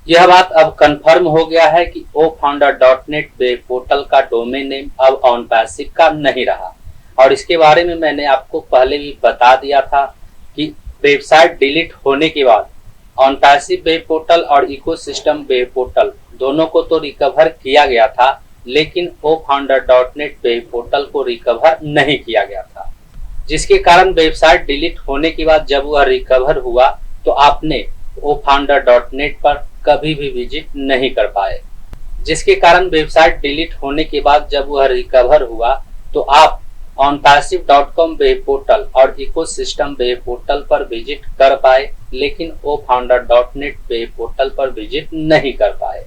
यह बात अब कंफर्म हो गया है कि ofounder.net वेब पोर्टल का डोमेन नेम अब OnPassive का नहीं रहा। और इसके बारे में मैंने आपको पहले भी बता दिया था कि वेबसाइट डिलीट होने के बाद OnPassive वेब पोर्टल और इकोसिस्टम वेब पोर्टल दोनों को तो रिकवर किया गया था, लेकिन ofounder.net वेब पोर्टल को रिकवर नहीं किया गया था, जिसके कारण वेबसाइट डिलीट होने के बाद जब वह रिकवर हुआ तो आपने ofounder.net पर कभी भी विजिट नहीं कर पाए। जिसके कारण वेबसाइट डिलीट होने के बाद जब वह रिकवर हुआ तो आप onpassive.com वेब पोर्टल और इकोसिस्टम वेब पोर्टल पर विजिट कर पाए, लेकिन ofounder.net वेब पोर्टल पर विजिट नहीं कर पाए।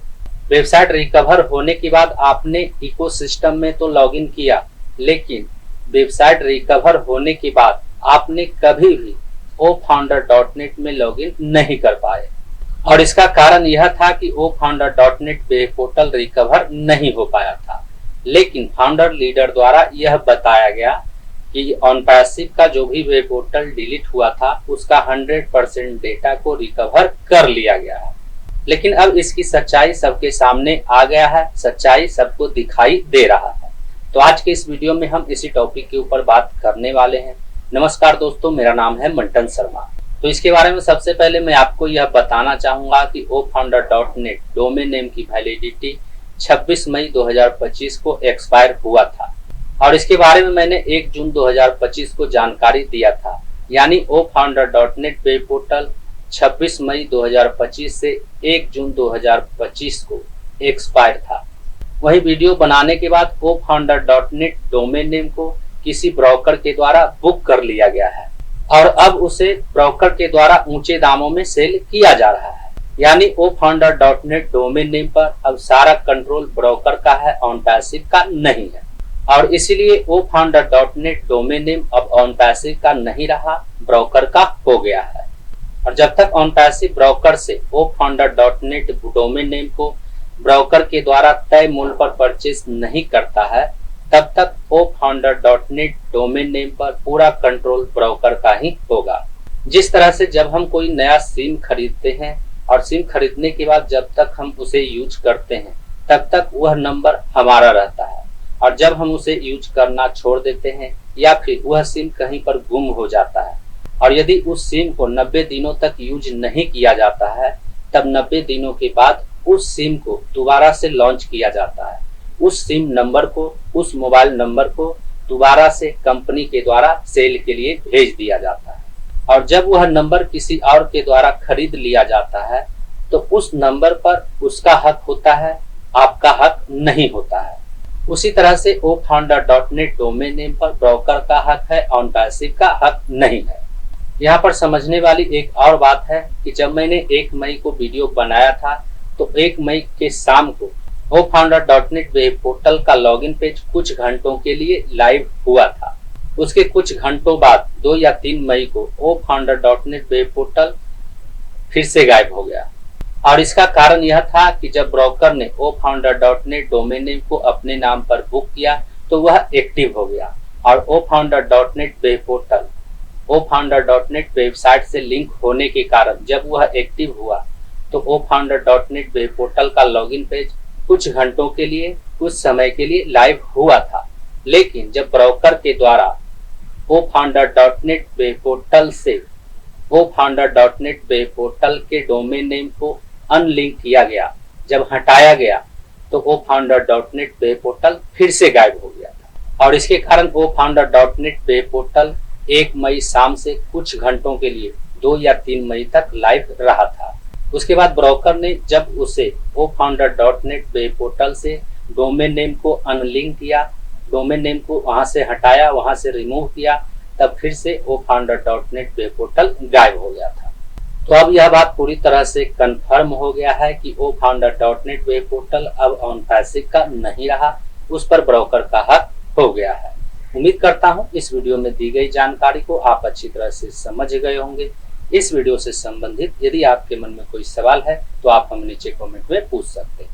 वेबसाइट रिकवर होने के बाद आपने इकोसिस्टम में तो लॉगिन किया, लेकिन वेबसाइट रिकवर होने के बाद आपने कभी भी ofounder.net में लॉगिन नहीं कर पाए। और इसका कारण यह था कि ofounder.net वेब पोर्टल रिकवर नहीं हो पाया था, लेकिन फाउंडर लीडर द्वारा यह बताया गया कि OnPassive का जो भी वेब पोर्टल डिलीट हुआ था उसका 100% डेटा को रिकवर कर लिया गया है। लेकिन अब इसकी सच्चाई सबके सामने आ गया है, सच्चाई सबको दिखाई दे रहा है। तो आज के इस वीडियो में हम इसी टॉपिक के ऊपर बात करने वाले हैं। नमस्कार दोस्तों, मेरा नाम है मंटन शर्मा। तो इसके बारे में सबसे पहले मैं आपको यह बताना चाहूंगा कि ofounder.net डोमेन नेम की वैलिडिटी 26 मई 2025 को एक्सपायर हुआ था और इसके बारे में मैंने 1 जून 2025 को जानकारी दिया था। यानी ofounder.net वेब पोर्टल 26 मई 2025 से 1 जून 2025 को एक्सपायर था। वही वीडियो बनाने के बाद ofounder.net डोमेन नेम को किसी ब्रोकर के द्वारा बुक कर लिया गया है और अब उसे ब्रोकर के द्वारा ऊंचे दामों में सेल किया जा रहा है। यानी ofounder.net डोमेन नेम पर अब सारा कंट्रोल ब्रोकर का है, OnPassive का नहीं है। और इसीलिए ofounder.net डोमेन नेम अब OnPassive का नहीं रहा, ब्रोकर का हो गया है। और जब तक OnPassive ब्रोकर से ofounder.net डोमेन नेम को ब्रोकर के द्वारा तय मूल्य पर परचेज नहीं करता है, तब तक ofounder.net डोमेन नेम पर पूरा कंट्रोल ब्रोकर का ही होगा। जिस तरह से जब हम कोई नया सिम खरीदते हैं और सिम खरीदने के बाद जब तक हम उसे यूज करते हैं तब तक वह नंबर हमारा रहता है, और जब हम उसे यूज करना छोड़ देते हैं या फिर वह सिम कहीं पर गुम हो जाता है और यदि उस सिम को 90 दिनों तक यूज नहीं किया जाता है, तब 90 दिनों के बाद उस सिम को दोबारा से लॉन्च किया जाता है। उस सिम नंबर को, उस मोबाइल नंबर को दोबारा से कंपनी के द्वारा सेल के लिए भेज दिया जाता है और जब वह नंबर किसी और के द्वारा खरीद लिया जाता है तो उस नंबर पर उसका हक होता है, आपका हक नहीं होता है। उसी तरह से ofounder.net डोमेन नेम पर ब्रोकर का हक है, OnPassive का हक नहीं है। यहाँ पर समझने वाली एक और बात है कि जब मैंने 1 मई को वीडियो बनाया था तो 1 मई के शाम को ofounder.net वेब पोर्टल का लॉगिन पेज कुछ घंटों के लिए लाइव हुआ था। उसके कुछ घंटों बाद 2 या 3 मई को ofounder.net वेब पोर्टल फिर से गायब हो गया और इसका कारण यह था कि जब ब्रोकर ने ofounder.net डोमेन नेम को अपने नाम पर बुक किया तो वह एक्टिव हो गया और ofounder.net web portal ofounder.net website से लिंक होने के कारण जब वह एक्टिव हुआ तो ofounder.net वेब पोर्टल का लॉगिन पेज कुछ घंटों के लिए, कुछ समय के लिए लाइव हुआ था। लेकिन जब ब्रोकर के द्वारा ofounder.net वेब पोर्टल से ofounder.net वेब पोर्टल के डोमेन नेम को अनलिंक किया गया, जब हटाया गया तो ofounder.net वेब पोर्टल फिर से गायब हो गया था और इसके कारण ofounder.net वेब पोर्टल 1 मई शाम से कुछ घंटों के लिए 2 या 3 मई तक लाइव रहा था। उसके बाद ब्रोकर ने जब उसे ofounder.net वेब पोर्टल से डोमेन नेम को अनलिंक किया, डोमेन नेम को वहां से हटाया, वहां से रिमूव किया, तब फिर से ofounder.net वेब पोर्टल गायब हो गया था। तो अब यह बात पूरी तरह से कंफर्म हो गया है कि ofounder.net वेब पोर्टल अब OnPassive का नहीं रहा, उस पर ब्रोकर का हक हो गया है। उम्मीद करता हूं इस वीडियो में दी गई जानकारी को आप अच्छी तरह से समझ गए होंगे। इस वीडियो से संबंधित यदि आपके मन में कोई सवाल है तो आप हमें नीचे कमेंट में पूछ सकते हैं।